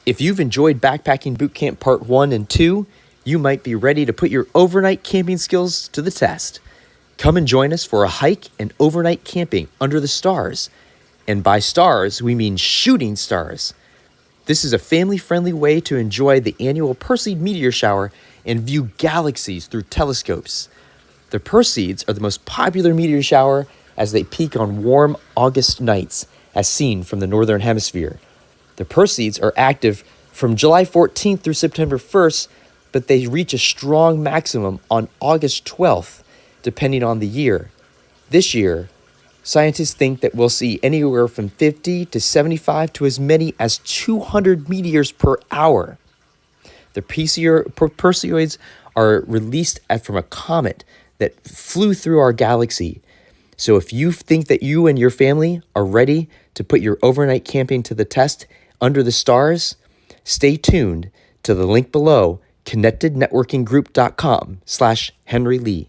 If you've enjoyed Backpacking Bootcamp Part 1 and 2, you might be ready to put your overnight camping skills to the test. Come and join us for a hike and overnight camping under the stars. And by stars, we mean shooting stars. This is a family-friendly way to enjoy the annual Perseid Meteor shower and view galaxies through telescopes. The Perseids are the most popular meteor shower as they peak on warm August nights, as seen from the northern hemisphere. The Perseids are active from July 14th through September 1st, but they reach a strong maximum on August 12th, depending on the year. This year, scientists think that we'll see anywhere from 50 to 75 to as many as 200 meteors per hour. The Perseids are released from a comet that flew through our galaxy. So if you think that you and your family are ready to put your overnight camping to the test under the stars, stay tuned to the link below, connectednetworkinggroup.com/Henry Lee.